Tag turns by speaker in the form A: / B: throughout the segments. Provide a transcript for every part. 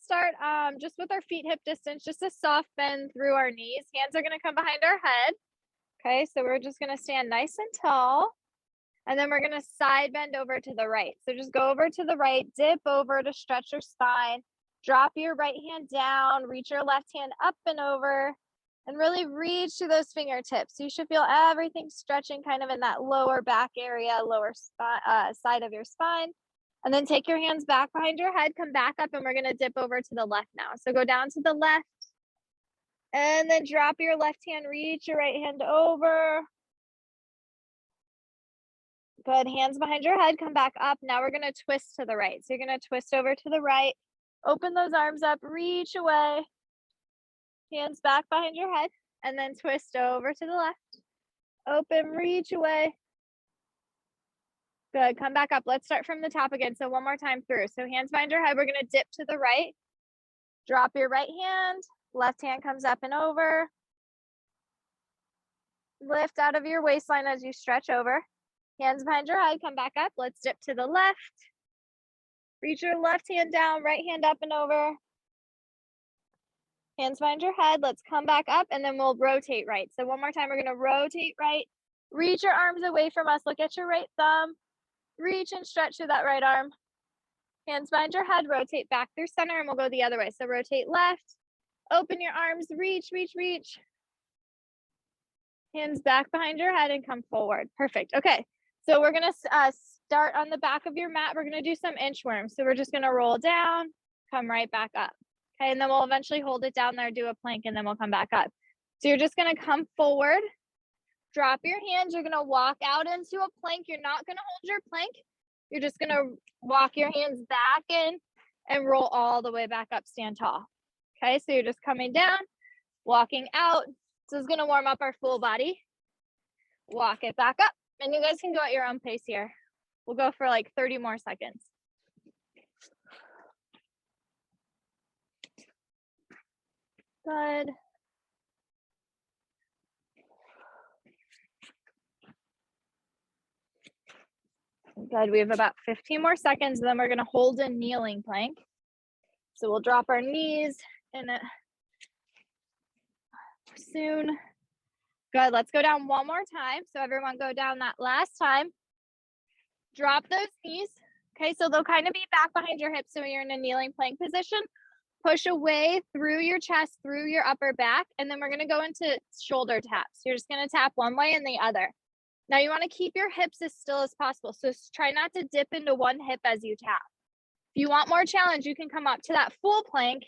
A: start just with our feet hip distance, just a soft bend through our knees. Hands are gonna come behind our head. Okay, so we're just gonna stand nice and tall. And then we're gonna side bend over to the right. So just go over to the right, dip over to stretch your spine, drop your right hand down, reach your left hand up and over, and really reach to those fingertips. So you should feel everything stretching kind of in that lower back area, lower side of your spine. And then take your hands back behind your head, come back up, and we're gonna dip over to the left now. So go down to the left, and then drop your left hand, reach your right hand over. Good, hands behind your head, come back up. Now we're gonna twist to the right. So you're gonna twist over to the right, open those arms up, reach away, hands back behind your head, and then twist over to the left. Open, reach away. Good, come back up. Let's start from the top again. So one more time through. So hands behind your head, we're gonna dip to the right, drop your right hand, left hand comes up and over. Lift out of your waistline as you stretch over. Hands behind your head, come back up. Let's dip to the left. Reach your left hand down, right hand up and over. Hands behind your head, let's come back up and then we'll rotate right. So one more time, we're gonna rotate right. Reach your arms away from us, look at your right thumb. Reach and stretch through that right arm. Hands behind your head, rotate back through center and we'll go the other way. So rotate left, open your arms, reach, reach, reach. Hands back behind your head and come forward. Perfect, okay. So we're gonna start on the back of your mat. We're gonna do some inchworms. So we're just gonna roll down, come right back up. Okay, and then we'll eventually hold it down there, do a plank, and then we'll come back up. So you're just gonna come forward, drop your hands. You're gonna walk out into a plank. You're not gonna hold your plank. You're just gonna walk your hands back in and roll all the way back up, stand tall. Okay, so you're just coming down, walking out. This is gonna warm up our full body. Walk it back up. And you guys can go at your own pace here. We'll go for like 30 more seconds. Good. Good, we have about 15 more seconds, and then we're gonna hold a kneeling plank. So we'll drop our knees in it soon. Good, let's go down one more time. So everyone go down that last time. Drop those knees. Okay, so they'll kind of be back behind your hips so you're in a kneeling plank position. Push away through your chest, through your upper back, and then we're gonna go into shoulder taps. You're just gonna tap one way and the other. Now you wanna keep your hips as still as possible. So try not to dip into one hip as you tap. If you want more challenge, you can come up to that full plank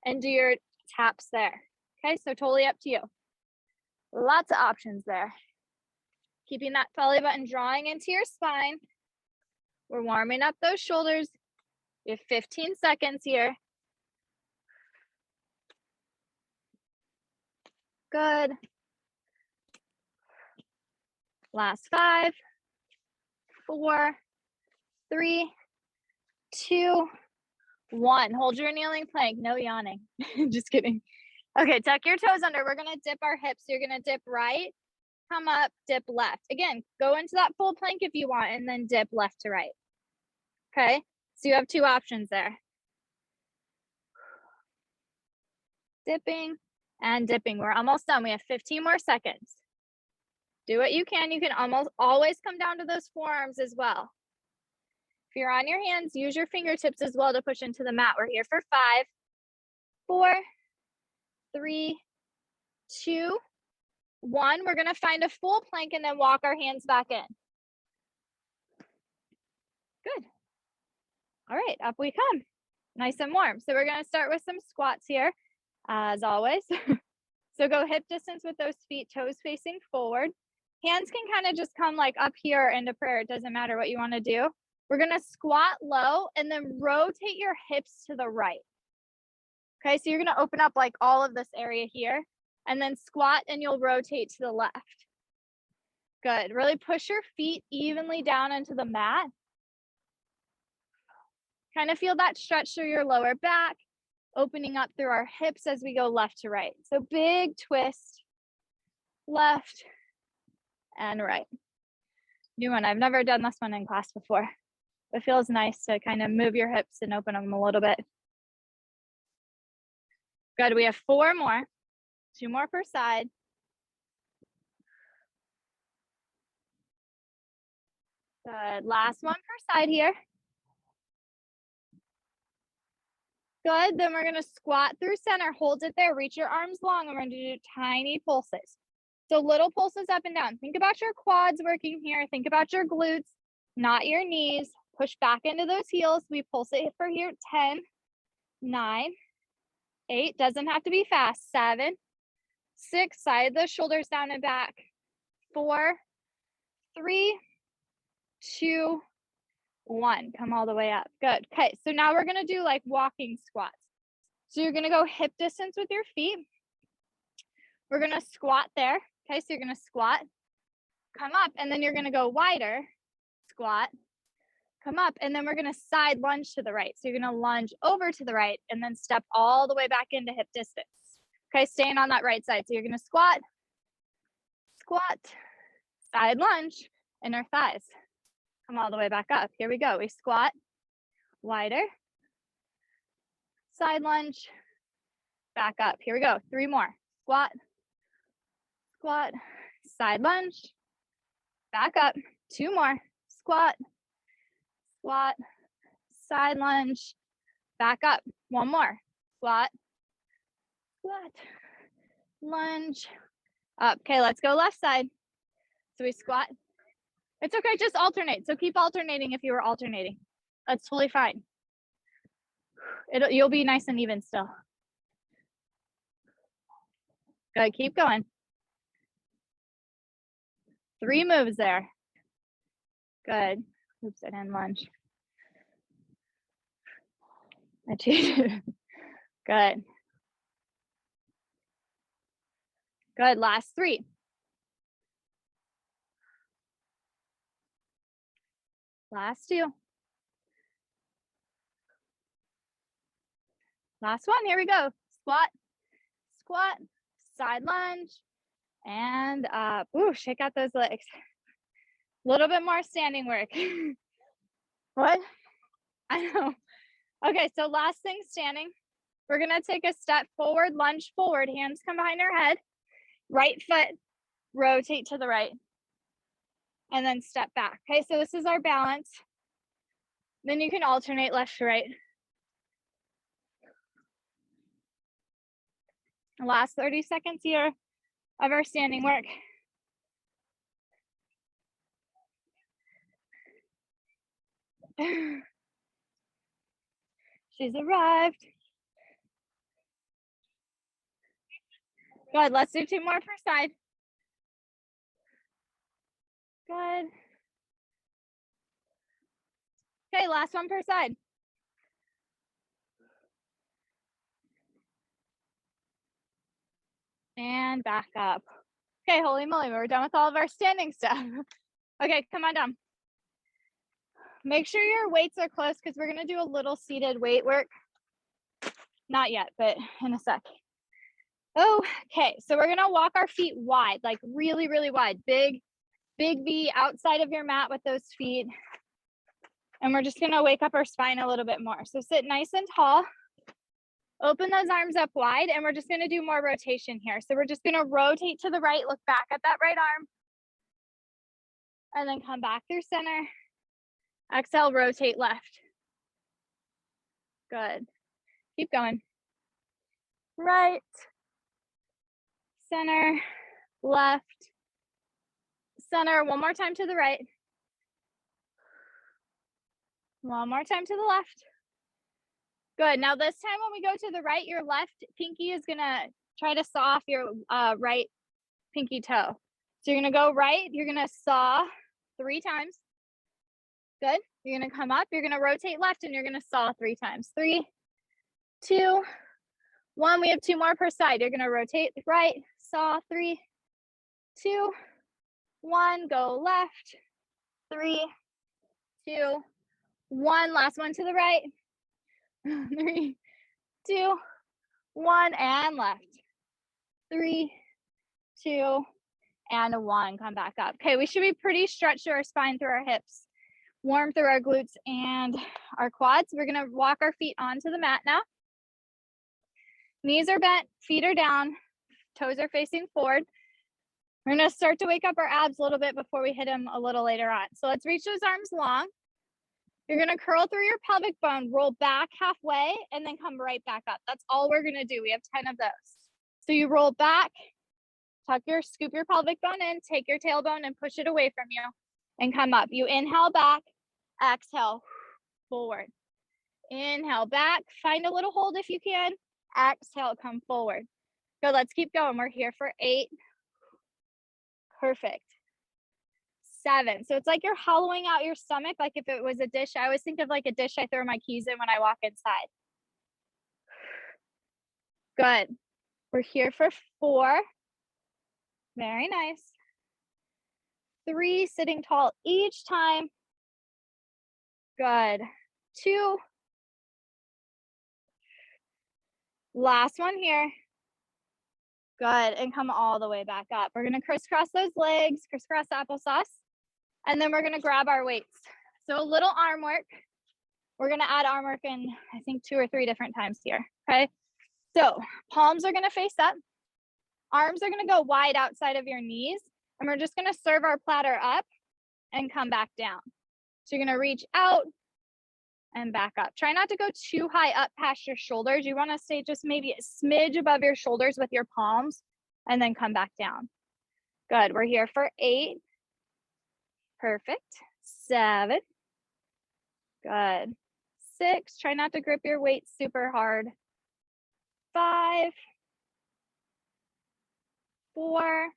A: and do your taps there. Okay, so totally up to you. Lots of options there. Keeping that belly button drawing into your spine. We're warming up those shoulders. We have 15 seconds here. Good. Last 5, 4, 3, 2, 1. Hold your kneeling plank. No yawning. Just kidding. Okay, tuck your toes under. We're gonna dip our hips. You're gonna dip right, come up, dip left. Again, go into that full plank if you want, and then dip left to right. Okay, so you have 2 options there. Dipping and dipping. We're almost done. We have 15 more seconds. Do what you can. You can almost always come down to those forearms as well. If you're on your hands, use your fingertips as well to push into the mat. We're here for 5, 4, 3, 2, 1. We're gonna find a full plank and then walk our hands back in. Good. All right, up we come. Nice and warm. So we're gonna start with some squats here, as always. So go hip distance with those feet, toes facing forward. Hands can kind of just come like up here into prayer. It doesn't matter what you wanna do. We're gonna squat low and then rotate your hips to the right. Okay, so you're gonna open up like all of this area here and then squat and you'll rotate to the left. Good, really push your feet evenly down into the mat. Kind of feel that stretch through your lower back, opening up through our hips as we go left to right. So big twist, left and right. New one, I've never done this one in class before. It feels nice to kind of move your hips and open them a little bit. Good, we have 4 more. 2 more per side. Good, last one per side here. Good, then we're gonna squat through center, hold it there, reach your arms long, and we're gonna do tiny pulses. So little pulses up and down. Think about your quads working here. Think about your glutes, not your knees. Push back into those heels. We pulse it for here, 10, 9, 8, doesn't have to be fast, 7, 6, side the shoulders down and back, 4, 3, 2, 1, come all the way up. Good. Okay, so now we're gonna do like walking squats. So you're gonna go hip distance with your feet. We're gonna squat there. Okay, so you're gonna squat, come up, and then you're gonna go wider, squat, come up, and then we're gonna side lunge to the right. So you're gonna lunge over to the right and then step all the way back into hip distance. Okay, staying on that right side. So you're gonna squat, squat, side lunge, inner thighs. Come all the way back up. Here we go. We squat, wider, side lunge, back up. Here we go. 3 more. Squat, squat, side lunge, back up. 2 more. Squat, squat, side lunge, back up. 1 more. Squat, squat, lunge, up. Okay, let's go left side. So we squat. It's okay, just alternate. So keep alternating if you were alternating. That's totally fine. You'll be nice and even still. Good, keep going. 3 moves there. Good. Oops, I didn't lunge. I cheated. Good. Good, last 3. Last 2. Last one, here we go. Squat, squat, side lunge, and up. Ooh, shake out those legs. A little bit more standing work. What? I know. Okay, so last thing, standing. We're gonna take a step forward, lunge forward, hands come behind our head, right foot, rotate to the right, and then step back. Okay, so this is our balance. Then you can alternate left to right. The last 30 seconds here of our standing work. She's arrived. Good, let's do 2 more per side. Good. Okay, last one per side. And back up. Okay, holy moly, we're done with all of our standing stuff. Okay, come on down. Make sure your weights are close because we're gonna do a little seated weight work. Not yet, but in a sec. Okay, so we're gonna walk our feet wide, like really, really wide. Big V outside of your mat with those feet. And we're just gonna wake up our spine a little bit more. So sit nice and tall. Open those arms up wide, and we're just gonna do more rotation here. So we're just gonna rotate to the right, look back at that right arm, and then come back through center. Exhale, rotate left. Good. Keep going. Right, center, left, center. One more time to the right. One more time to the left. Good. Now this time when we go to the right, your left pinky is gonna try to saw off your right pinky toe. So you're gonna go right, you're gonna saw 3 times. Good. You're gonna come up, you're gonna rotate left, and you're gonna saw 3 times. 3, 2, 1. We have 2 more per side. You're gonna rotate right, saw 3, 2, 1. Go left, 3, 2, 1. Last one to the right. 3, 2, 1, and left. 3, 2, and 1. Come back up. Okay, we should be pretty stretched through our spine, through our hips, warm through our glutes and our quads. We're gonna walk our feet onto the mat now. Knees are bent, feet are down, toes are facing forward. We're gonna start to wake up our abs a little bit before we hit them a little later on. So let's reach those arms long. You're gonna curl through your pelvic bone, roll back halfway, and then come right back up. That's all we're gonna do. We have 10 of those. So you roll back, scoop your pelvic bone in, take your tailbone and push it away from you and come up. You inhale back, exhale, forward. Inhale back, find a little hold if you can. Exhale, come forward. Good, let's keep going. We're here for 8. Perfect. 7. So it's like you're hollowing out your stomach, like if it was a dish. I always think of like a dish I throw my keys in when I walk inside. Good. We're here for 4. Very nice. 3, sitting tall each time. Good. 2. Last one here. Good, and come all the way back up. We're gonna crisscross those legs, crisscross applesauce, and then we're gonna grab our weights. So a little arm work. We're gonna add arm work in, I think, 2 or 3 different times here, okay? So palms are gonna face up. Arms are gonna go wide outside of your knees, and we're just gonna serve our platter up and come back down. So you're gonna reach out and back up. Try not to go too high up past your shoulders. You wanna stay just maybe a smidge above your shoulders with your palms, and then come back down. Good, we're here for 8. Perfect. 7. Good. 6, try not to grip your weight super hard. 5. 4.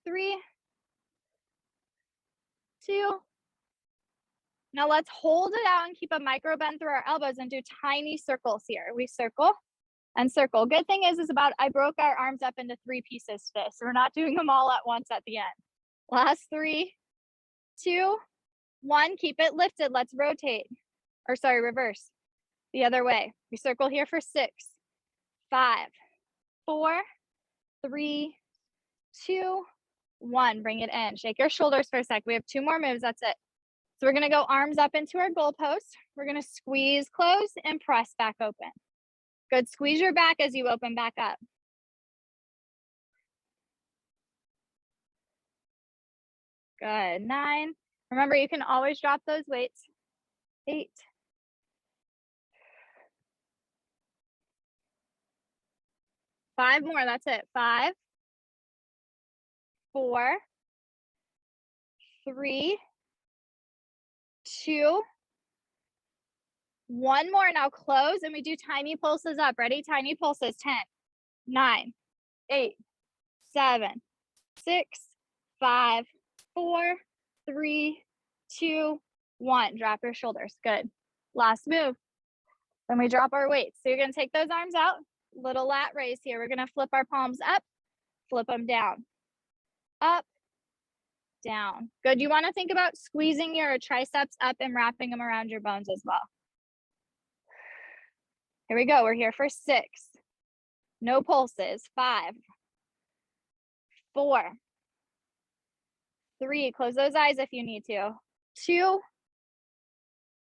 A: 3. 2. Now let's hold it out and keep a micro bend through our elbows and do tiny circles here. We circle and circle. Good thing is I broke our arms up into 3 pieces today, so we're not doing them all at once at the end. Last 3, 2, 1, keep it lifted. Let's rotate, or sorry, reverse the other way. We circle here for 6, 5, 4, 3, 2, 1. Bring it in. Shake your shoulders for a sec. We have 2 more moves. That's it. So we're gonna go arms up into our goalpost. We're gonna squeeze close and press back open. Good, squeeze your back as you open back up. Good, 9. Remember, you can always drop those weights. 8. 5 more, that's it. 5, 4, 3, 2, 1 more. Now close, and we do tiny pulses up. Ready? Tiny pulses. 10, 9, 8, 7, 6, 5, 4, 3, 2, 1. Drop your shoulders. Good. Last move. Then we drop our weights. So you're gonna take those arms out. Little lat raise here. We're gonna flip our palms up, flip them down, up, down. Good. You want to think about squeezing your triceps up and wrapping them around your bones as well. Here we go. We're here for 6. No pulses. 5, 4, 3. Close those eyes if you need to. 2,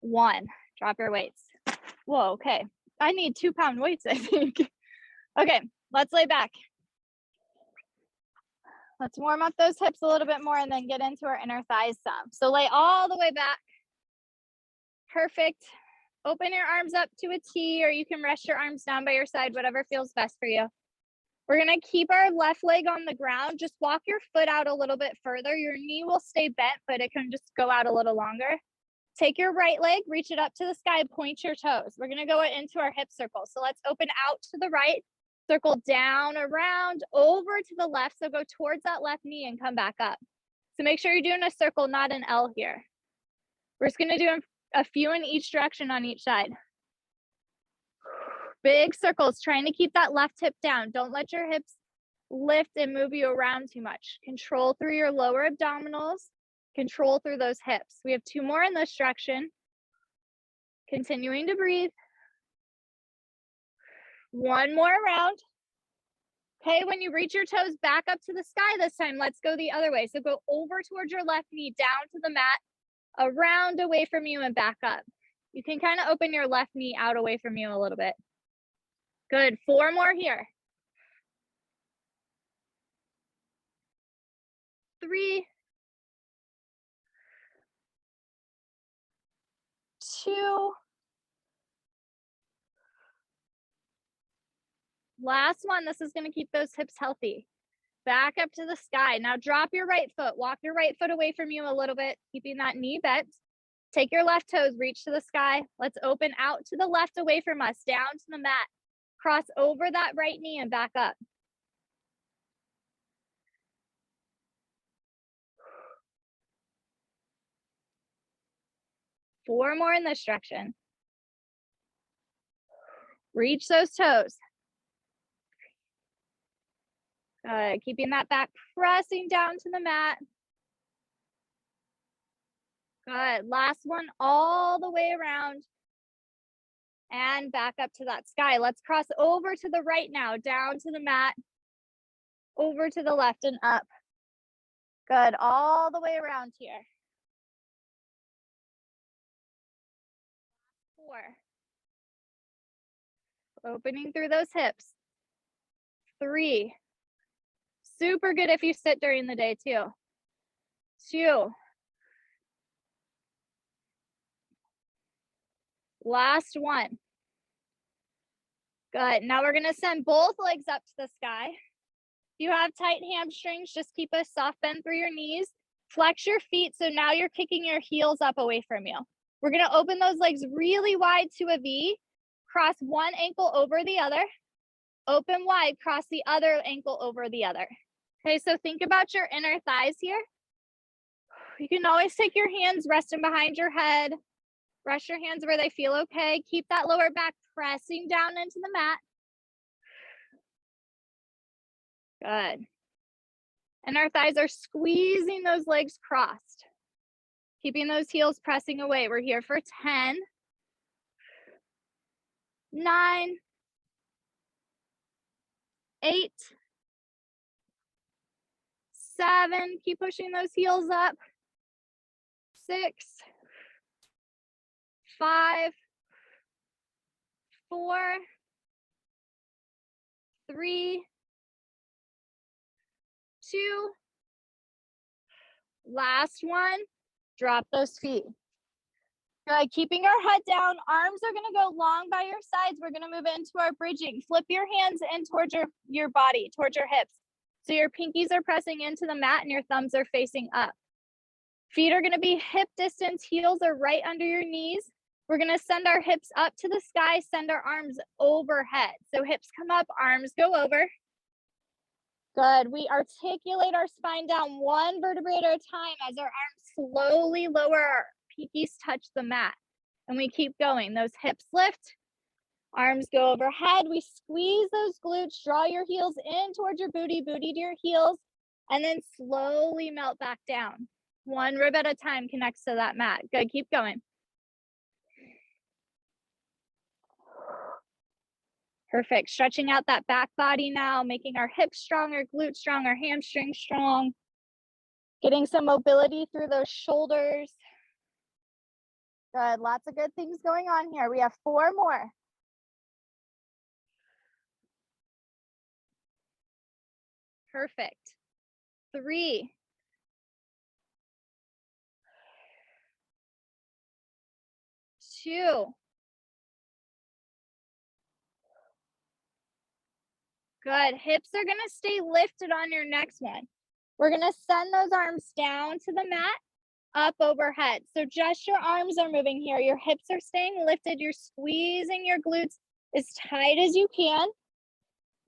A: 1. Drop your weights. Whoa, okay. I need 2-pound weights, I think. Okay, let's lay back. Let's warm up those hips a little bit more and then get into our inner thighs some. So lay all the way back. Perfect. Open your arms up to a T, or you can rest your arms down by your side, whatever feels best for you. We're gonna keep our left leg on the ground. Just walk your foot out a little bit further. Your knee will stay bent, but it can just go out a little longer. Take your right leg, reach it up to the sky, point your toes. We're gonna go into our hip circle. So let's open out to the right, circle down, around, over to the left. So go towards that left knee and come back up. So make sure you're doing a circle, not an L here. We're just gonna do a few in each direction on each side. Big circles, trying to keep that left hip down. Don't let your hips lift and move you around too much. Control through your lower abdominals. Control through those hips. We have 2 more in this direction. Continuing to breathe. 1 more around. Okay, when you reach your toes back up to the sky this time, let's go the other way. So go over towards your left knee, down to the mat, around away from you and back up. You can kind of open your left knee out away from you a little bit. Good, 4 more here. 3, 2. Last one. This is going to keep those hips healthy. Back up to the sky. Now drop your right foot. Walk your right foot away from you a little bit, keeping that knee bent. Take your left toes, reach to the sky. Let's open out to the left away from us, down to the mat. Cross over that right knee and back up. Four more in this direction. Reach those toes. Good, keeping that back pressing down to the mat. Good, last one all the way around. And back up to that sky. Let's cross over to the right now, down to the mat, over to the left and up. Good, all the way around here. 4. Opening through those hips. 3. Super good if you sit during the day too. 2. Last one. Good. Now we're going to send both legs up to the sky. If you have tight hamstrings, just keep a soft bend through your knees. Flex your feet so now you're kicking your heels up away from you. We're going to open those legs really wide to a V. Cross one ankle over the other. Open wide, cross the other ankle over the other. Okay, so think about your inner thighs here. You can always take your hands, rest them behind your head. Rest your hands where they feel okay. Keep that lower back pressing down into the mat. Good. And our thighs are squeezing those legs crossed. Keeping those heels pressing away. We're here for 10, 9, 8, 7. Keep pushing those heels up. 6, 5, 4, 3, 2. Last one. Drop those feet. Good. Keeping our head down. Arms are going to go long by your sides. We're going to move into our bridging. Flip your hands in towards your body, towards your hips. So your pinkies are pressing into the mat and your thumbs are facing up. Feet are going to be hip distance. Heels are right under your knees. We're going to send our hips up to the sky, send our arms overhead. So hips come up, arms go over. Good. We articulate our spine down one vertebrae at a time as our arms slowly lower, our pinkies touch the mat. And we keep going. Those hips lift, arms go overhead. We squeeze those glutes, draw your heels in towards your booty, booty to your heels, and then slowly melt back down. One rib at a time connects to that mat. Good. Keep going. Perfect. Stretching out that back body now, making our hips stronger, glutes strong, our hamstrings strong. Getting some mobility through those shoulders. Good. Lots of good things going on here. We have 4 more. Perfect. 3. 2. Good. Hips are going to stay lifted on your next one. We're going to send those arms down to the mat, up overhead. So just your arms are moving here. Your hips are staying lifted. You're squeezing your glutes as tight as you can.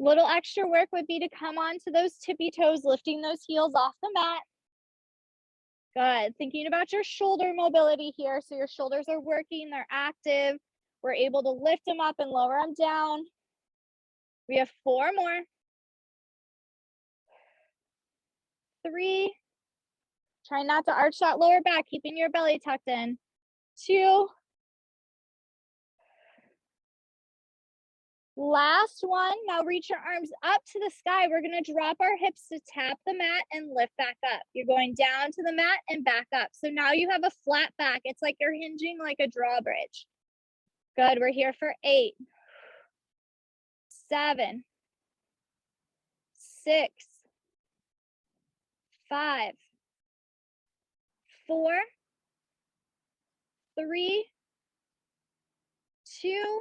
A: Little extra work would be to come onto those tippy toes, lifting those heels off the mat. Good. Thinking about your shoulder mobility here. So your shoulders are working, they're active. We're able to lift them up and lower them down. We have 4 more. 3. Try not to arch that lower back, keeping your belly tucked in. 2. Last one. Now reach your arms up to the sky. We're going to drop our hips to tap the mat and lift back up. You're going down to the mat and back up. So now you have a flat back. It's like you're hinging like a drawbridge. Good. We're here for 8, 7, 6, 5, 4, 3, 2.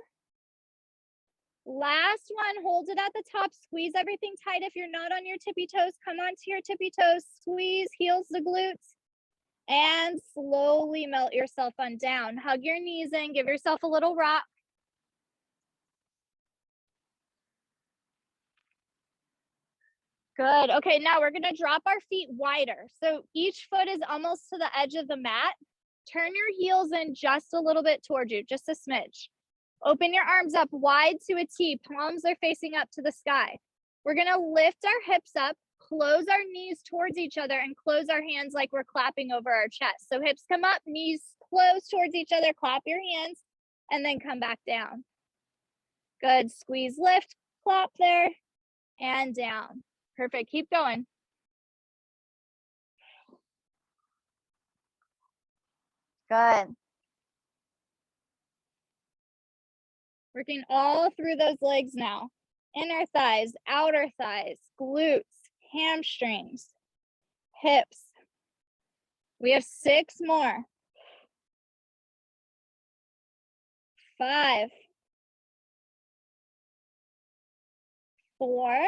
A: Last one, hold it at the top, squeeze everything tight. If you're not on your tippy toes, come onto your tippy toes, squeeze, heels the glutes, and slowly melt yourself on down. Hug your knees in, give yourself a little rock. Good. Okay, now we're gonna drop our feet wider. So each foot is almost to the edge of the mat. Turn your heels in just a little bit towards you, just a smidge. Open your arms up wide to a T. Palms are facing up to the sky. We're gonna lift our hips up, close our knees towards each other, and close our hands like we're clapping over our chest. So hips come up, knees close towards each other, clap your hands, and then come back down. Good. Squeeze, lift, clap there, and down. Perfect. Keep going. Good. Working all through those legs now. Inner thighs, outer thighs, glutes, hamstrings, hips. We have 6 more. 5, 4,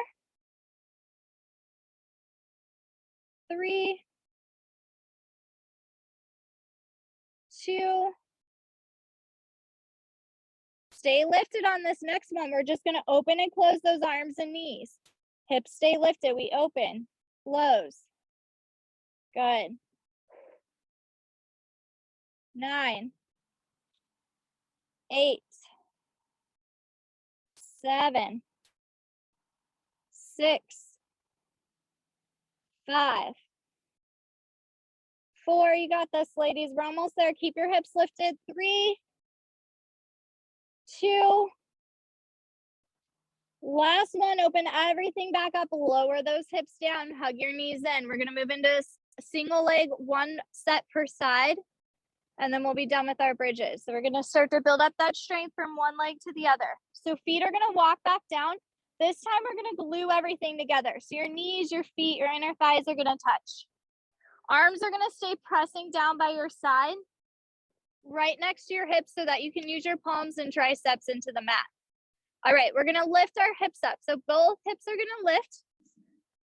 A: 3, 2. Stay lifted on this next one. We're just going to open and close those arms and knees. Hips stay lifted. We open, close. Good. 9, 8, 7, 6, 5, 4. You got this, ladies. We're almost there. Keep your hips lifted. 3, 2. Last one. Open everything back up. Lower those hips down. Hug your knees in. We're going to move into single leg, 1 set per side, and then we'll be done with our bridges. So we're going to start to build up that strength from one leg to the other. So feet are going to walk back down. This time we're going to glue everything together. So your knees, your feet, your inner thighs are going to touch. Arms are going to stay pressing down by your side, right next to your hips, so that you can use your palms and triceps into the mat. All right, we're going to lift our hips up. So both hips are going to lift.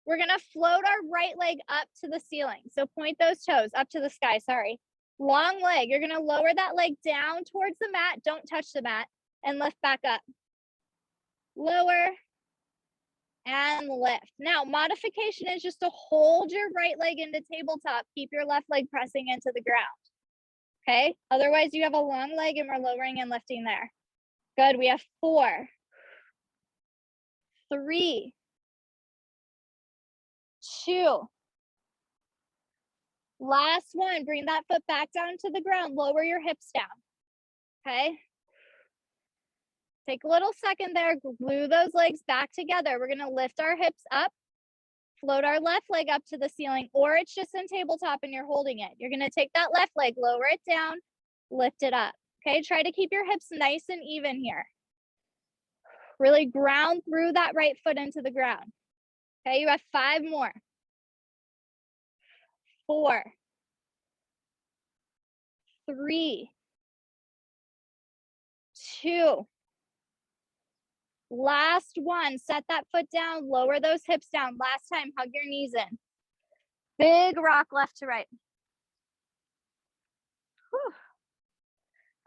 A: We're going to float our right leg up to the ceiling. So point those toes up to the sky, sorry. Long leg, you're going to lower that leg down towards the mat. Don't touch the mat, and lift back up. Lower and lift. Now, modification is just to hold your right leg into tabletop. Keep your left leg pressing into the ground. Okay? Otherwise, you have a long leg and we're lowering and lifting there. Good. We have 4, 3, 2. Last one. Bring that foot back down to the ground. Lower your hips down. Okay? Take a little second there. Glue those legs back together. We're going to lift our hips up. Float our left leg up to the ceiling, or it's just in tabletop and you're holding it. You're going to take that left leg, lower it down, lift it up. Okay, try to keep your hips nice and even here. Really ground through that right foot into the ground. Okay, you have 5 more. 4, 3, 2. Last one. Set that foot down, lower those hips down. Last time, hug your knees in. Big rock left to right. Whew.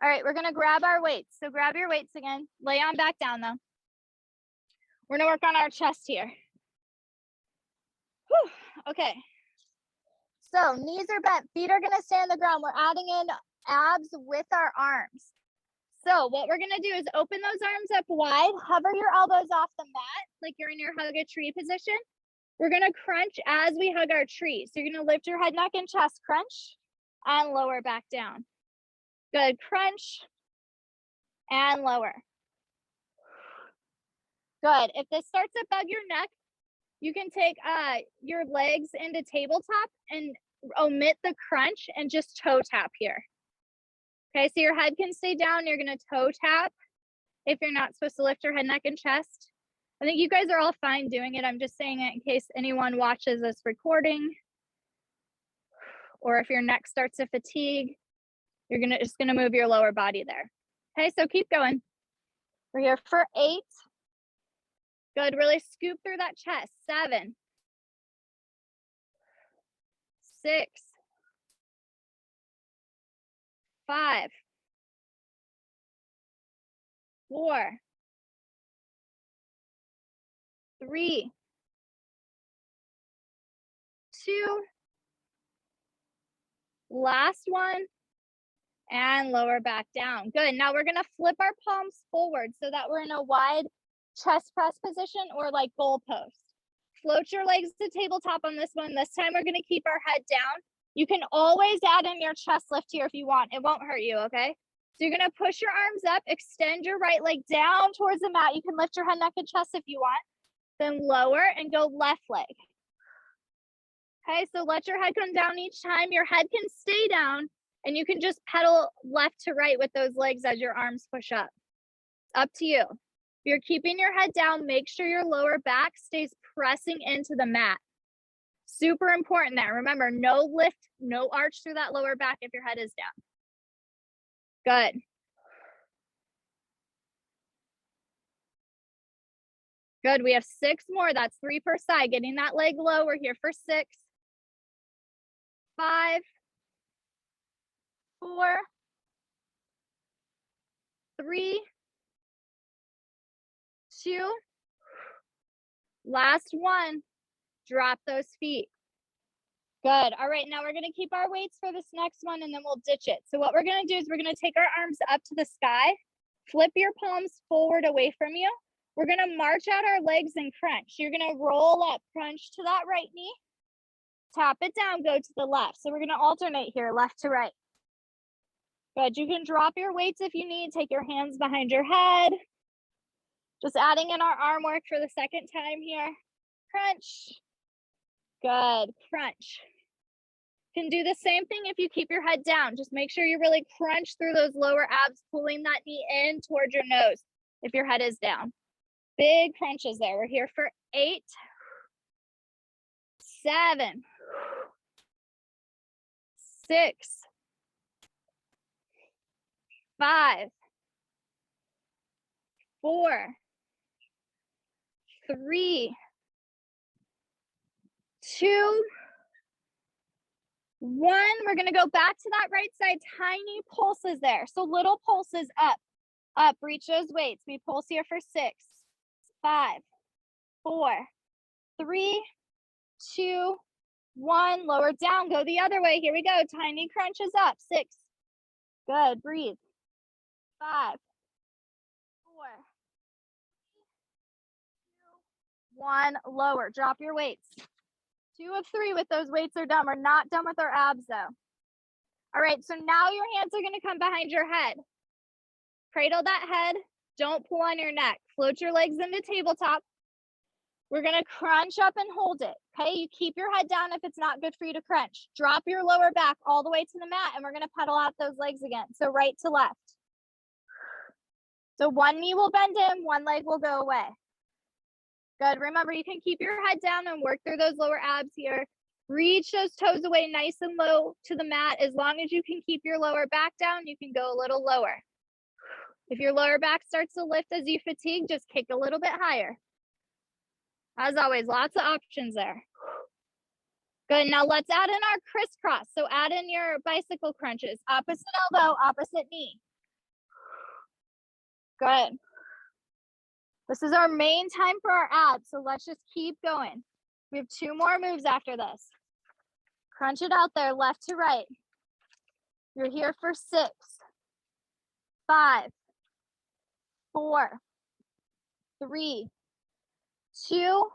A: All right, we're gonna grab our weights. So grab your weights again. Lay on back down though. We're gonna work on our chest here. Whew. Okay. So knees are bent, feet are gonna stay on the ground. We're adding in abs with our arms. So what we're gonna do is open those arms up wide, hover your elbows off the mat like you're in your hug a tree position. We're gonna crunch as we hug our tree. So you're gonna lift your head, neck, and chest, crunch, and lower back down. Good, crunch, and lower. Good. If this starts to bug your neck, you can take your legs into tabletop and omit the crunch and just toe tap here. Okay, so your head can stay down. You're gonna toe tap if you're not supposed to lift your head, neck, and chest. I think you guys are all fine doing it. I'm just saying it in case anyone watches this recording, or if your neck starts to fatigue, you're just gonna move your lower body there. Okay, so keep going. We're here for 8. Good, really scoop through that chest. 7, 6, 5, 4, 3, 2, last one, and lower back down. Good, now we're gonna flip our palms forward so that we're in a wide chest press position or like goal post. Float your legs to tabletop on this one. This time we're gonna keep our head down. You can always add in your chest lift here if you want. It won't hurt you, okay? So you're gonna push your arms up, extend your right leg down towards the mat. You can lift your head, neck, and chest if you want. Then lower and go left leg. Okay, so let your head come down each time. Your head can stay down and you can just pedal left to right with those legs as your arms push up. It's up to you. If you're keeping your head down, make sure your lower back stays pressing into the mat. Super important there. Remember, no lift, no arch through that lower back if your head is down. Good. Good, we have 6 more. That's 3 per side. Getting that leg low. We're here for 6, 5, 4, 3, 2, last one. Drop those feet. Good. All right, now we're gonna keep our weights for this next one and then we'll ditch it. So what we're gonna do is we're gonna take our arms up to the sky, flip your palms forward away from you. We're gonna march out our legs and crunch. You're gonna roll up, crunch to that right knee, tap it down, go to the left. So we're gonna alternate here, left to right. Good, you can drop your weights if you need, take your hands behind your head. Just adding in our arm work for the second time here. Crunch. Good, crunch. Can do the same thing if you keep your head down. Just make sure you really crunch through those lower abs, pulling that knee in towards your nose if your head is down. Big crunches there. We're here for 8, 7, 6, 5, 4, 3, 2, 1. We're gonna go back to that right side. Tiny pulses there. So little pulses up, up, reach those weights. We pulse here for 6, 5, 4, 3, 2, 1. Lower down, go the other way. Here we go. Tiny crunches up. 6. Good, breathe. 5, 4, 3, 2, 1. Lower, drop your weights. 2 of 3 with those weights are done. We're not done with our abs though. All right, so now your hands are gonna come behind your head. Cradle that head, don't pull on your neck. Float your legs into tabletop. We're gonna crunch up and hold it, okay? You keep your head down if it's not good for you to crunch. Drop your lower back all the way to the mat and we're gonna pedal out those legs again. So right to left. So one knee will bend in, one leg will go away. Good, remember you can keep your head down and work through those lower abs here. Reach those toes away nice and low to the mat. As long as you can keep your lower back down, you can go a little lower. If your lower back starts to lift as you fatigue, just kick a little bit higher. As always, lots of options there. Good, now let's add in our crisscross. So add in your bicycle crunches. Opposite elbow, opposite knee. Good. This is our main time for our abs, so let's just keep going. We have 2 more moves after this. Crunch it out there, left to right. You're here for 6, 5, 4, 3, 2,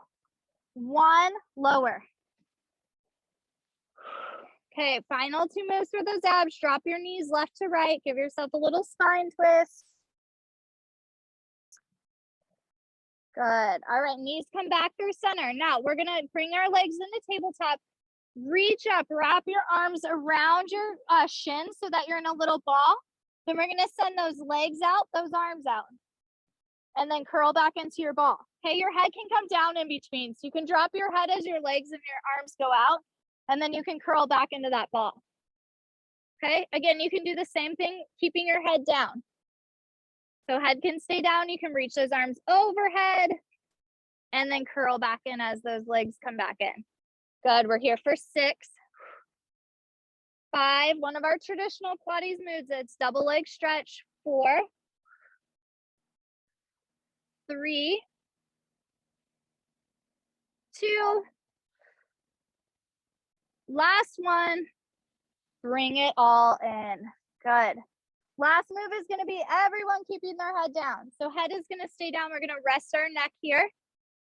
A: 1, lower. Okay, final 2 moves for those abs. Drop your knees left to right. Give yourself a little spine twist. Good. All right, knees come back through center. Now we're gonna bring our legs into tabletop. Reach up, wrap your arms around your shins so that you're in a little ball. Then we're gonna send those legs out, those arms out. and then curl back into your ball. Okay, your head can come down in between. So you can drop your head as your legs and your arms go out, and then you can curl back into that ball. Okay, again, you can do the same thing, keeping your head down. So head can stay down, you can reach those arms overhead, and then curl back in as those legs come back in. Good, we're here for 6, 5, one of our traditional Pilates moves, it's double leg stretch, 4, 3, 2, last one, bring it all in. Good. Last move is going to be everyone keeping their head down. So head is going to stay down. We're going to rest our neck here.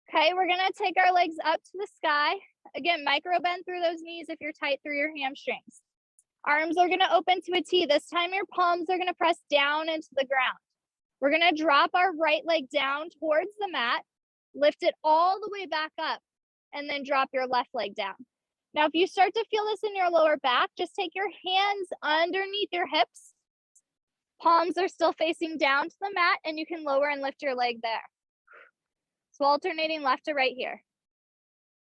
A: Okay, we're going to take our legs up to the sky. Again, micro bend through those knees if you're tight through your hamstrings. Arms are going to open to a T. This time your palms are going to press down into the ground. We're going to drop our right leg down towards the mat, lift it all the way back up, and then drop your left leg down. Now, if you start to feel this in your lower back, just take your hands underneath your hips. Palms are still facing down to the mat, and you can lower and lift your leg there. So alternating left to right here.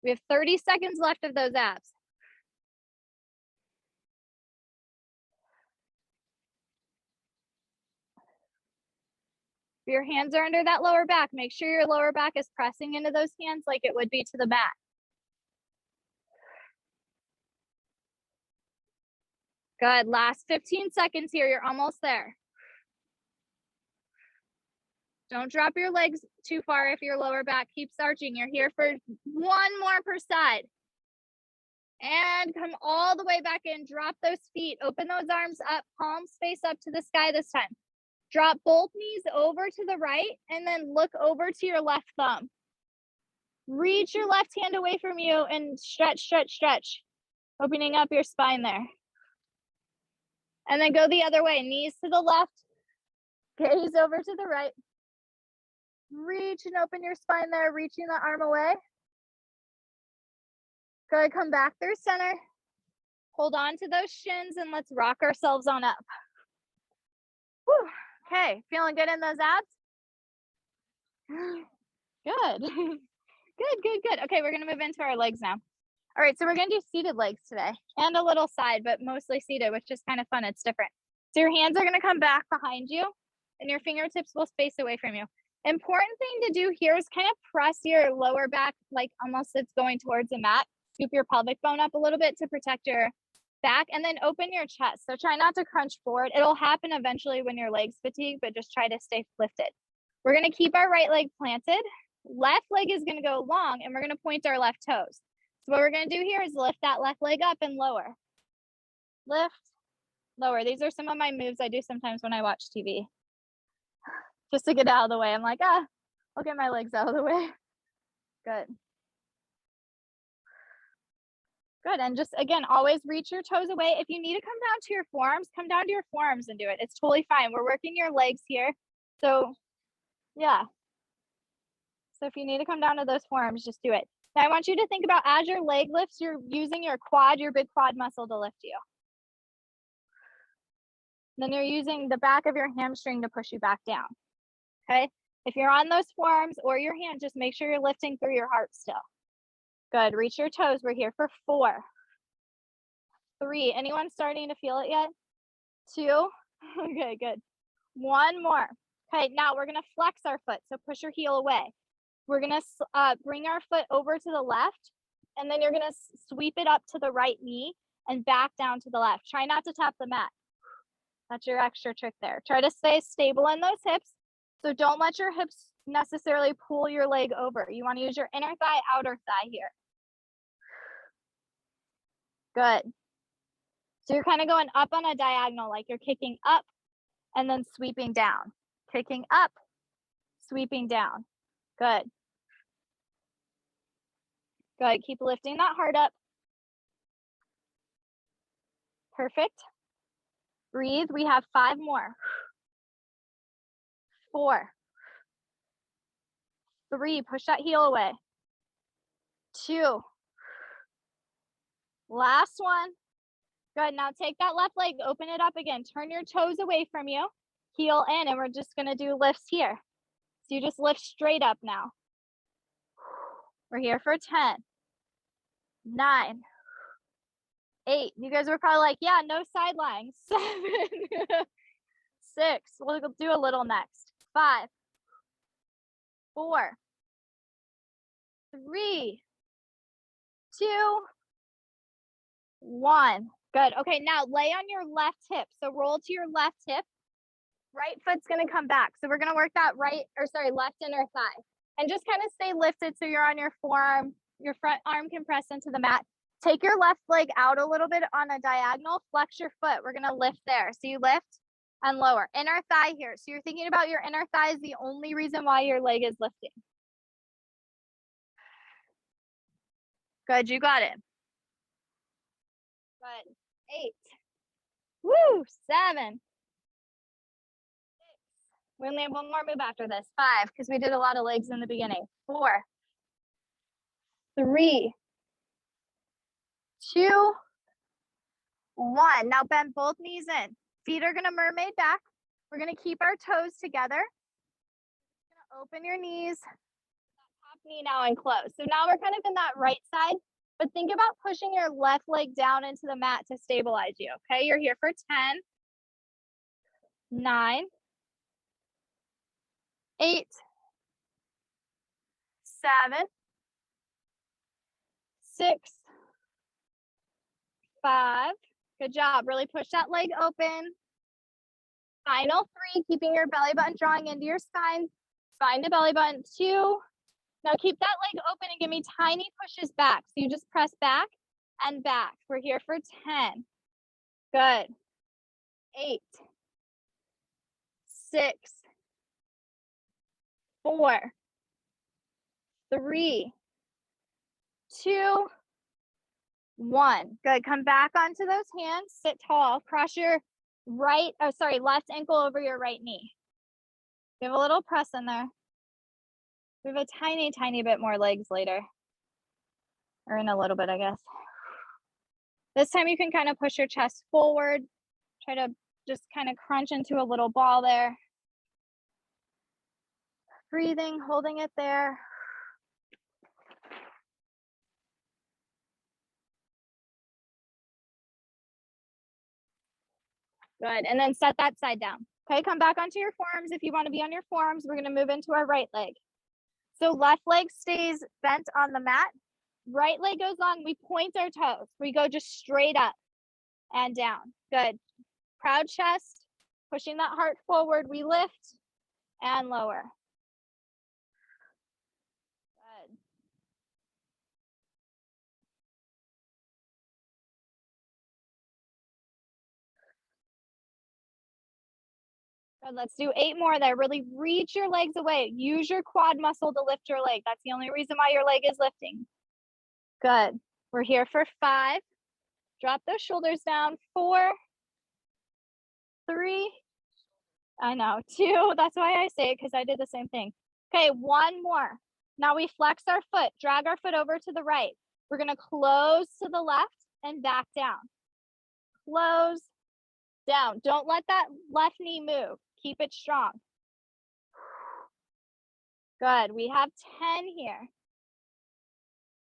A: We have 30 seconds left of those abs. If your hands are under that lower back, make sure your lower back is pressing into those hands like it would be to the mat. Good, last 15 seconds here, you're almost there. Don't drop your legs too far if your lower back keeps arching. You're here for 1 more per side. And come all the way back in, drop those feet, open those arms up, palms face up to the sky this time. Drop both knees over to the right and then look over to your left thumb. Reach your left hand away from you and stretch, stretch, stretch, opening up your spine there. And then go the other way, knees to the left, gaze over to the right. Reach and open your spine there, reaching the arm away. Good, come back through center. Hold on to those shins and let's rock ourselves on up. Whew. Okay, feeling good in those abs? Good. Good. Okay, we're gonna move into our legs now. All right, so we're gonna do seated legs today and a little side, but mostly seated, which is kind of fun. It's different. So your hands are gonna come back behind you and your fingertips will space away from you. Important thing to do here is kind of press your lower back like almost it's going towards the mat. Scoop your pelvic bone up a little bit to protect your back and then open your chest. So try not to crunch forward. It'll happen eventually when your legs fatigue, but just try to stay lifted. We're gonna keep our right leg planted. Left leg is gonna go long and we're gonna point our left toes. So what we're gonna do here is lift that left leg up and lower. Lift, lower. These are some of my moves I do sometimes when I watch TV. Just to get out of the way. I'm like, I'll get my legs out of the way. Good. Good, and just again, always reach your toes away. If you need to come down to your forearms, come down to your forearms and do it. It's totally fine. We're working your legs here. So yeah. So if you need to come down to those forearms, just do it. Now I want you to think about as your leg lifts, you're using your quad, your big quad muscle to lift you. Then you're using the back of your hamstring to push you back down. Okay, if you're on those forearms or your hand, just make sure you're lifting through your heart still. Good, reach your toes. We're here for 4, 3. Anyone starting to feel it yet? 2, okay, good. 1 more. Okay, now we're gonna flex our foot, so push your heel away. We're gonna bring our foot over to the left, and then you're gonna sweep it up to the right knee and back down to the left. Try not to tap the mat. That's your extra trick there. Try to stay stable in those hips. So don't let your hips necessarily pull your leg over. You want to use your inner thigh, outer thigh here. Good. So you're kind of going up on a diagonal, like you're kicking up and then sweeping down. Kicking up, sweeping down. Good. Good. Keep lifting that heart up. Perfect. Breathe. We have 5 more. 4, 3, push that heel away. 2, last one. Good, now take that left leg, open it up again, turn your toes away from you, heel in, and we're just gonna do lifts here. So you just lift straight up now. We're here for 10, 9, 8. You guys were probably like, yeah, no side lying. 7, 6. We'll do a little next. 5, 4, 3, 2, 1. Good. Okay, now lay on your left hip. So roll to your left hip. Right foot's gonna come back. So we're gonna work that left inner thigh. And just kind of stay lifted so you're on your forearm. Your front arm can press into the mat. Take your left leg out a little bit on a diagonal. Flex your foot. We're gonna lift there. So you lift and lower. Inner thigh here. So you're thinking about your inner thigh is the only reason why your leg is lifting. Good, you got it. Good. 8. Woo, 7. 6. We only have one more move after this. 5, because we did a lot of legs in the beginning. 4, 3, 2, 1. Now bend both knees in. Feet are gonna mermaid back. We're gonna keep our toes together. We're gonna open your knees. Top knee now and close. So now we're kind of in that right side, but think about pushing your left leg down into the mat to stabilize you, okay? You're here for 10, 9, 8, 7, 6, 5. Good job. Really push that leg open. Final 3, keeping your belly button drawing into your spine. Spine to belly button. 2. Now keep that leg open and give me tiny pushes back. So you just press back and back. We're here for 10. Good. 8, 6, 4, 3, 2, 1. Good. Come back onto those hands. Sit tall. Cross your left ankle over your right knee. Give a little press in there. We have a tiny, tiny bit more legs later. Or in a little bit, I guess. This time you can kind of push your chest forward. Try to just kind of crunch into a little ball there. Breathing, holding it there. Good, and then set that side down. Okay, come back onto your forearms. If you want to be on your forearms, we're gonna move into our right leg. So left leg stays bent on the mat. Right leg goes long, we point our toes. We go just straight up and down. Good. Proud chest, pushing that heart forward. We lift and lower. Good. Good, let's do 8 more there. Really reach your legs away. Use your quad muscle to lift your leg. That's the only reason why your leg is lifting. Good. We're here for 5. Drop those shoulders down. 4, 3, I know, 2. That's why I say it, because I did the same thing. Okay, 1 more. Now we flex our foot, drag our foot over to the right. We're gonna close to the left and back down. Close, down. Don't let that left knee move. Keep it strong. Good, we have 10 here.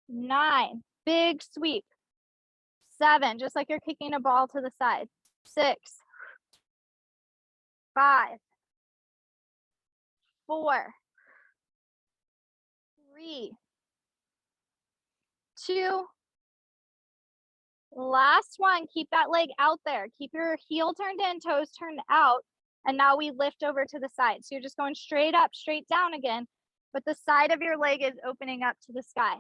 A: 9, big sweep. 7, just like you're kicking a ball to the side. 6, 5, 4, 3, 2, last one. Keep that leg out there. Keep your heel turned in, toes turned out. And now we lift over to the side. So you're just going straight up, straight down again, but the side of your leg is opening up to the sky.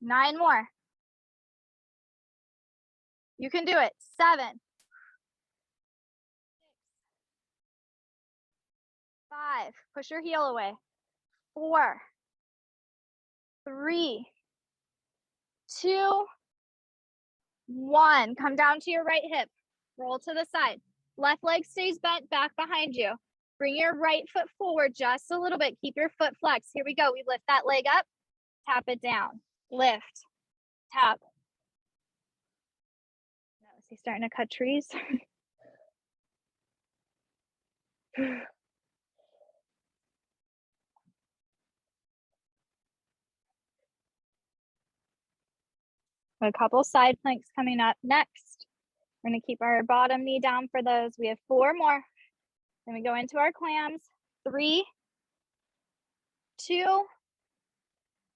A: Nine more. You can do it. 7, 6, 5, push your heel away. 4, 3, 2, 1. Come down to your right hip. Roll to the side. Left leg stays bent back behind you. Bring your right foot forward just a little bit. Keep your foot flexed. Here we go. We lift that leg up. Tap it down. Lift. Tap. No, is he starting to cut trees? A couple side planks coming up next. We're gonna keep our bottom knee down for those. We have 4 more. Then we go into our clams. 3, 2,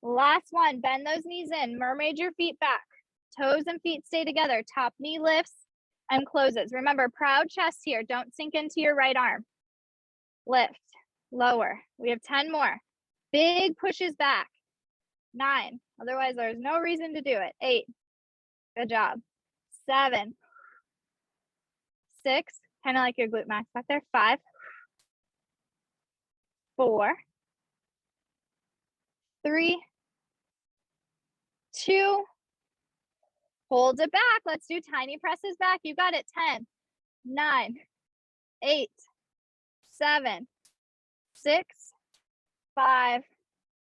A: last one. Bend those knees in, mermaid your feet back. Toes and feet stay together. Top knee lifts and closes. Remember, proud chest here. Don't sink into your right arm. Lift, lower. We have 10 more. Big pushes back. 9, otherwise there's no reason to do it. 8, good job. 7, 6, kind of like your glute max back there. 5, 4, 3, 2, hold it back. Let's do tiny presses back. You got it. 10, 9, 8, 7, 6, 5,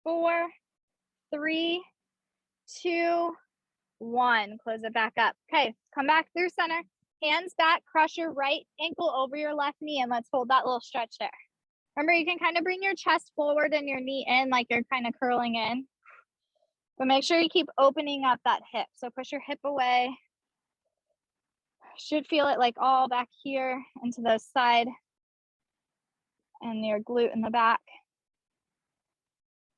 A: 4, 3, 2, 1. Close it back up. Okay, come back through center. Hands back, cross your right ankle over your left knee, and let's hold that little stretch there. Remember, you can kind of bring your chest forward and your knee in like you're kind of curling in. But make sure you keep opening up that hip. So push your hip away. Should feel it like all back here into the side and your glute in the back.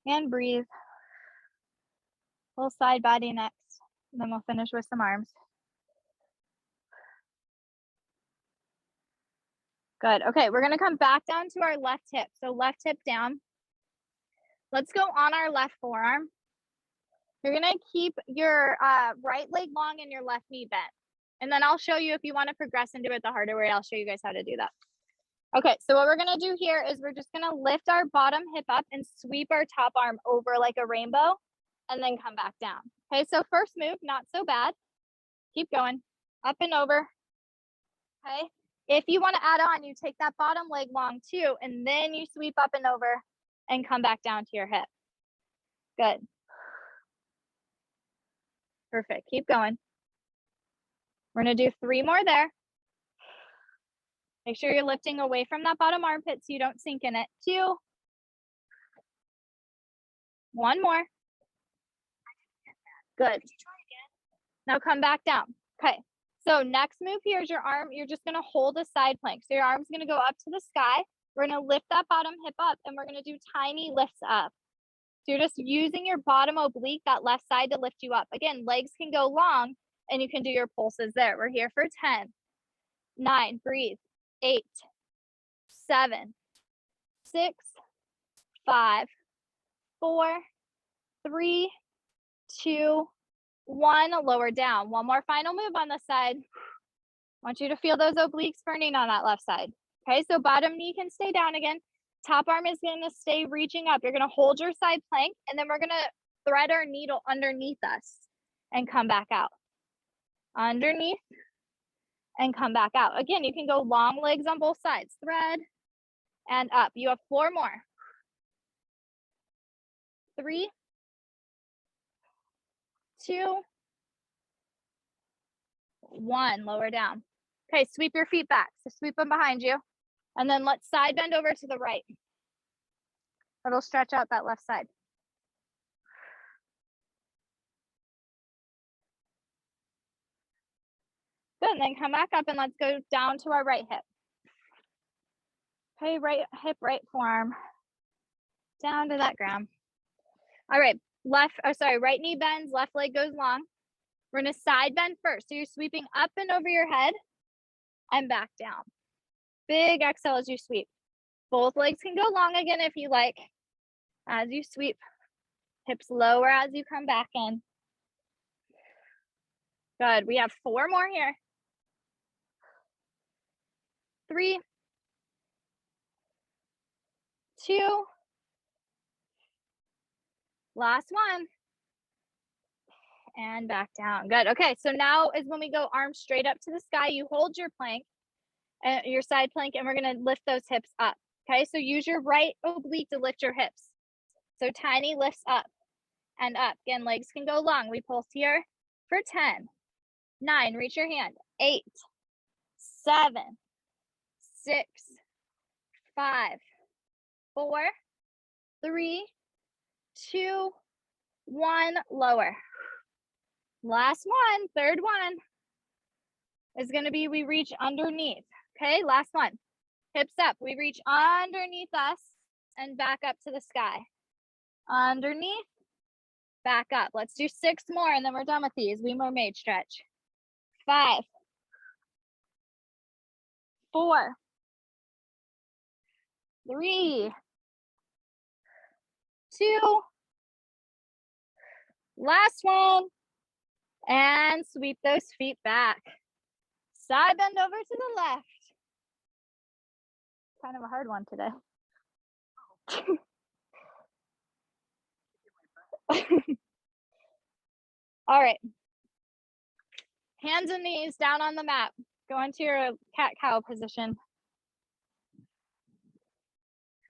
A: And breathe. Little side body next. And then we'll finish with some arms. Good. Okay, we're gonna come back down to our left hip. So left hip down. Let's go on our left forearm. You're gonna keep your right leg long and your left knee bent. And then I'll show you if you wanna progress and do it the harder way, I'll show you guys how to do that. Okay, so what we're gonna do here is we're just gonna lift our bottom hip up and sweep our top arm over like a rainbow and then come back down. Okay, so first move, not so bad. Keep going, up and over, okay? If you wanna add on, you take that bottom leg long too, and then you sweep up and over and come back down to your hip. Good. Perfect, keep going. We're gonna do 3 more there. Make sure you're lifting away from that bottom armpit so you don't sink in it. 2. 1 more. Good. Now come back down. Okay, so next move here is your arm. You're just gonna hold a side plank. So your arm's gonna go up to the sky. We're gonna lift that bottom hip up and we're gonna do tiny lifts up. So you're just using your bottom oblique, that left side, to lift you up. Again, legs can go long and you can do your pulses there. We're here for 10, 9, breathe, 8, 7, 6, 5, 4, 3, 2, 1. Lower down. One more final move on the side. I want you to feel those obliques burning on that left side. Okay, so bottom knee can stay down again. Top arm is going to stay reaching up. You're going to hold your side plank, and then we're going to thread our needle underneath us and come back out. Underneath and come back out. Again, you can go long legs on both sides. Thread and up. You have 4 more. 3, 2, 1. Lower down. Okay, sweep your feet back. So sweep them behind you. And then let's side bend over to the right. It'll stretch out that left side. Good, and then come back up and let's go down to our right hip. Okay, right hip, right forearm. Down to that ground. All right, right knee bends, left leg goes long. We're gonna side bend first. So you're sweeping up and over your head and back down. Big exhale as you sweep. Both legs can go long again if you like. As you sweep, hips lower as you come back in. Good, we have 4 more here. 3, 2, last one. And back down. Good. Okay, so now is when we go arms straight up to the sky. You hold your plank, your side plank, and we're going to lift those hips up. Okay, so use your right oblique to lift your hips. So tiny lifts up and up. Again, legs can go long. We pulse here for 10, 9, reach your hand, 8, 7, 6, 5, 4, 3, 2, 1, lower. Last one, third one is going to be we reach underneath. Okay, last one. Hips up. We reach underneath us and back up to the sky. Underneath, back up. Let's do 6 more and then we're done with these. We mermaid stretch. 5, 4, 3, 2, last one. And sweep those feet back. Side bend over to the left. Kind of a hard one today. All right. Hands and knees down on the mat. Go into your cat-cow position.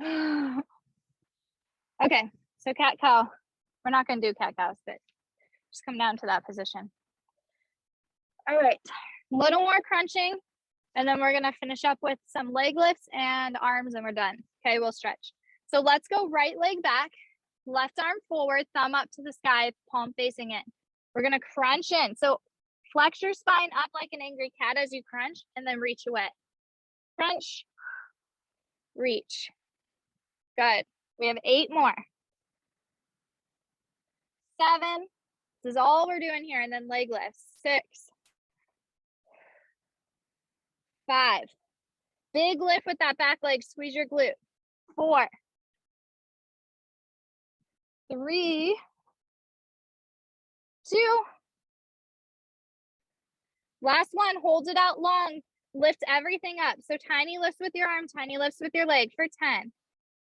A: Okay, so cat-cow. We're not going to do cat-cows, but just come down to that position. All right, a little more crunching, and then we're going to finish up with some leg lifts and arms, and we're done. Okay, we'll stretch. So let's go right leg back, left arm forward, thumb up to the sky, palm facing in. We're going to crunch in. So flex your spine up like an angry cat as you crunch, and then reach away. Crunch, reach. Good. We have 8 more. 7. This is all we're doing here, and then leg lifts. 6. 5. Big lift with that back leg. Squeeze your glute. 4. 3. 2. Last one. Hold it out long. Lift everything up. So tiny lifts with your arm, tiny lifts with your leg for 10,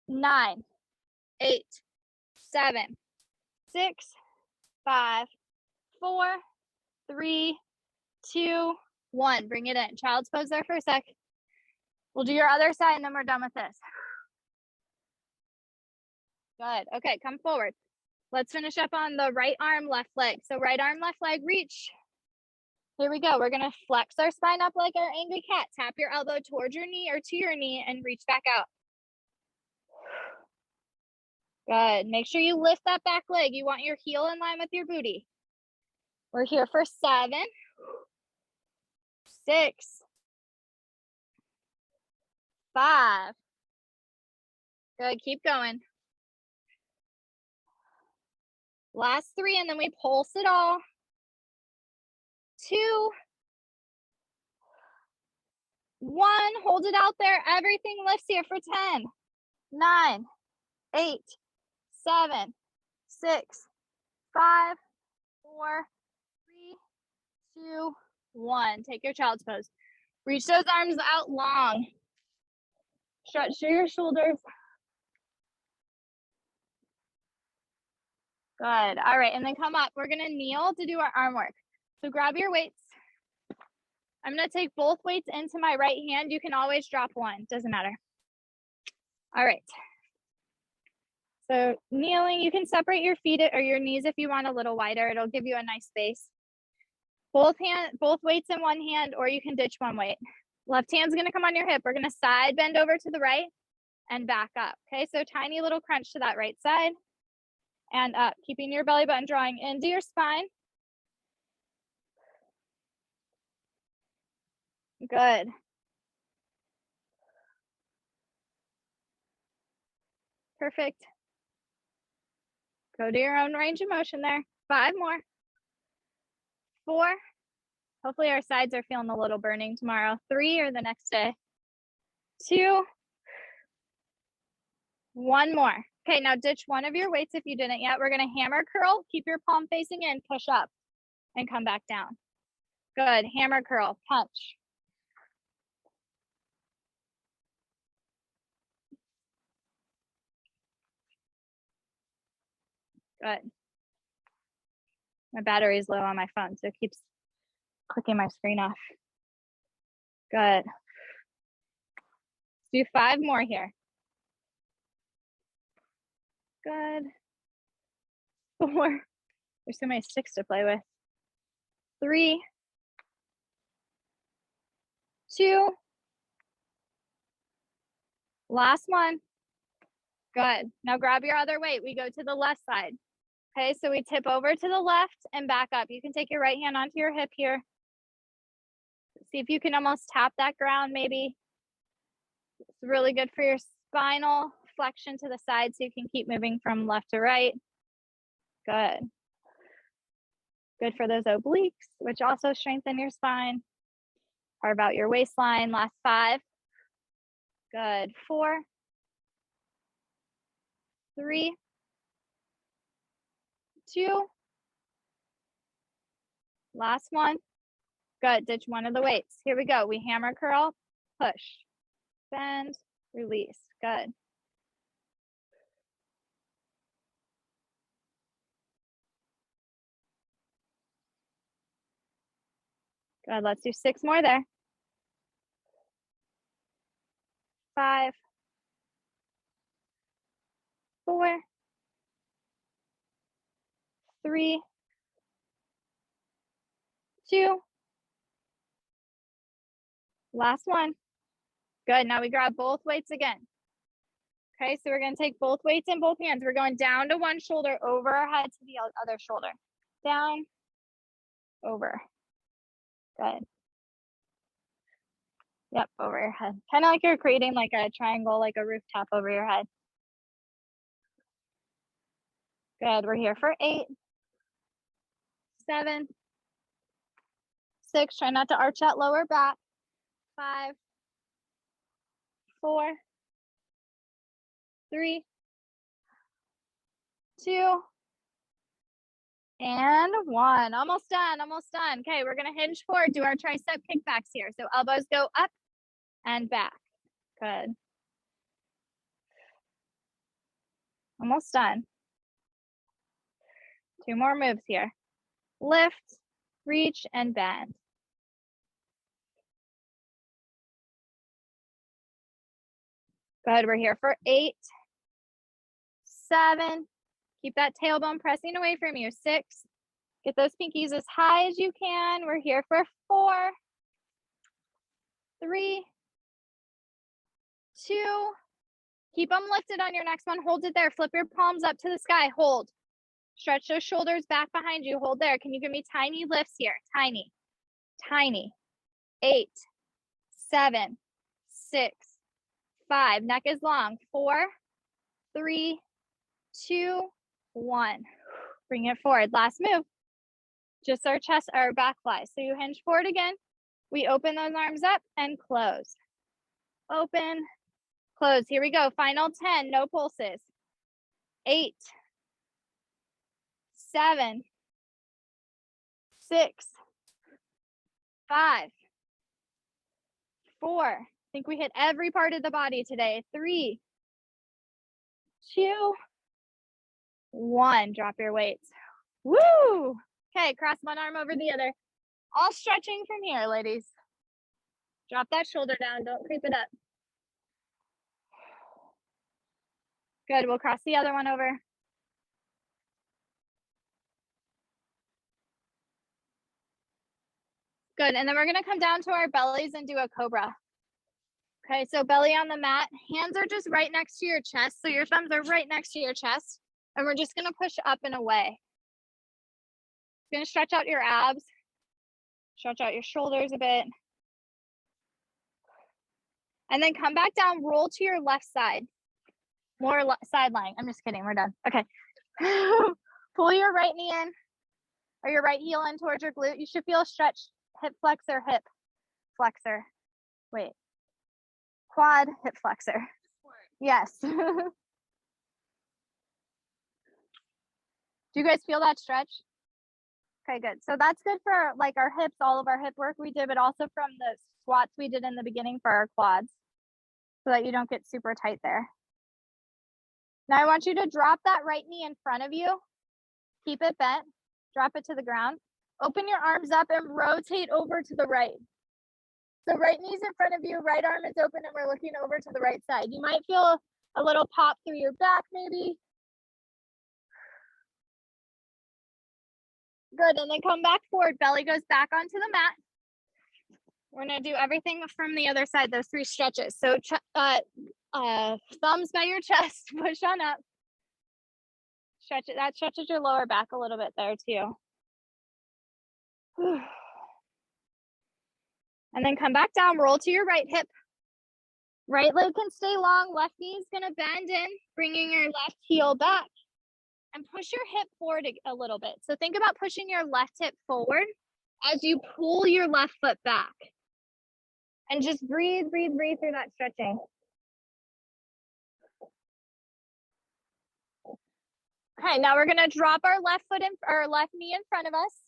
A: 9, 8, 7, 6, 5, 4, 3, 2, 1. Bring it in. Child's pose there for a sec. We'll do your other side and then we're done with this. Good. Okay, come forward. Let's finish up on the right arm, left leg. So right arm, left leg, reach. Here we go. We're going to flex our spine up like our angry cat. Tap your elbow towards your knee or to your knee and reach back out. Good. Make sure you lift that back leg. You want your heel in line with your booty. We're here for 7, 6, 5. Good. Keep going. Last 3, and then we pulse it all. 2, 1. Hold it out there. Everything lifts here for 10, 9, 8, 7, 6, 5, 4, 3, 2, 1. Take your child's pose. Reach those arms out long. Stretch through your shoulders. Good. All right, and then come up. We're gonna kneel to do our arm work. So grab your weights. I'm gonna take both weights into my right hand. You can always drop one, doesn't matter. All right. So kneeling, you can separate your feet or your knees if you want a little wider. It'll give you a nice space. Both weights in one hand, or you can ditch one weight. Left hand's gonna come on your hip. We're gonna side bend over to the right and back up. Okay, so tiny little crunch to that right side and up, keeping your belly button drawing into your spine. Good. Perfect. Go to your own range of motion there. 5 more. 4. Hopefully our sides are feeling a little burning tomorrow. 3 or the next day. 2. 1 more. Okay, now ditch one of your weights if you didn't yet. We're gonna hammer curl. Keep your palm facing in, push up and come back down. Good, hammer curl, punch. Good. My battery is low on my phone, so it keeps clicking my screen off. Good. Let's do 5 more here. Good. 4. There's so many sticks to play with. 3, 2, Last one. Good. Now grab your other weight. We go to the left side. Okay, so we tip over to the left and back up. You can take your right hand onto your hip here. See if you can almost tap that ground maybe. It's really good for your spinal flexion to the side so you can keep moving from left to right. Good. Good for those obliques, which also strengthen your spine. Carve out your waistline. Last 5. Good. 4, 3, 2. Last one. Good. Ditch one of the weights. Here we go. We hammer curl, push, bend, release. Good. Good. Let's do 6 more there. 5, 4, 3, 2. Last one. Good. Now we grab both weights again. Okay, so we're going to take both weights in both hands. We're going down to one shoulder, over our head to the other shoulder. Down, over. Good. Yep, over your head. Kind of like you're creating like a triangle, like a rooftop over your head. Good. We're here for 8, 7, 6. Try not to arch that lower back. 5, 4, 3, 2, and 1. Almost done. Almost done. Okay, we're going to hinge forward, do our tricep kickbacks here. So elbows go up and back. Good. Almost done. 2 more moves here. Lift, reach, and bend. Good. We're here for 8, 7. Keep that tailbone pressing away from you. 6. Get those pinkies as high as you can. We're here for 4, 3, 2. Keep them lifted on your next one. Hold it there. Flip your palms up to the sky. Hold. Stretch those shoulders back behind you. Hold there. Can you give me tiny lifts here? Tiny. Tiny. 8, 7, 6, 5. Neck is long. 4, 3, 2, 1. Bring it forward. Last move. Just our chest, our back flies. So you hinge forward again. We open those arms up and close. Open, close. Here we go. Final 10. No pulses. 8, 7, 6, 5, 4. I think we hit every part of the body today. 3, 2, 1. Drop your weights. Woo! Okay, cross one arm over the other. All stretching from here, ladies. Drop that shoulder down. Don't creep it up. Good. We'll cross the other one over. Good. And then we're going to come down to our bellies and do a cobra. Okay, so belly on the mat. Hands are just right next to your chest. So your thumbs are right next to your chest. And we're just going to push up and away. You're going to stretch out your abs. Stretch out your shoulders a bit. And then come back down, roll to your left side. More side lying. I'm just kidding. We're done. Okay. Pull your right knee in or your right heel in towards your glute. You should feel a stretch. Hip flexor, hip flexor. Wait. Quad, hip flexor. Yes. Do you guys feel that stretch? Okay, good. So that's good for like our hips, all of our hip work we did, but also from the squats we did in the beginning for our quads so that you don't get super tight there. Now I want you to drop that right knee in front of you. Keep it bent. Drop it to the ground. Open your arms up and rotate over to the right. So right knee's in front of you, right arm is open, and we're looking over to the right side. You might feel a little pop through your back maybe. Good, and then come back forward. Belly goes back onto the mat. We're gonna do everything from the other side, those 3 stretches. So thumbs by your chest, push on up. Stretch it. That stretches your lower back a little bit there too. And then come back down, roll to your right hip. Right leg can stay long, left knee is gonna bend in, bringing your left heel back. And push your hip forward a little bit. So think about pushing your left hip forward as you pull your left foot back. And just breathe, breathe, breathe through that stretching. Okay, now we're gonna drop our left foot or left knee in front of us,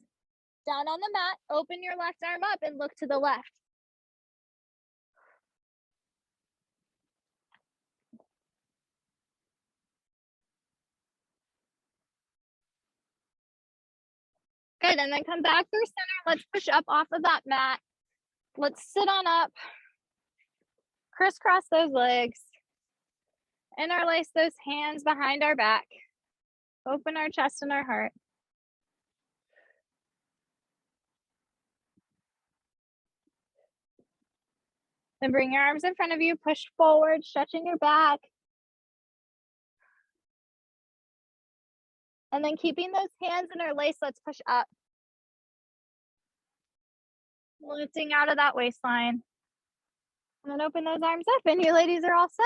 A: down on the mat, open your left arm up and look to the left. Good, and then come back through center. Let's push up off of that mat. Let's sit on up. Crisscross those legs. Interlace those hands behind our back. Open our chest and our heart. Then bring your arms in front of you, push forward, stretching your back. And then keeping those hands interlaced, let's push up. Lifting out of that waistline. And then open those arms up and you ladies are all set.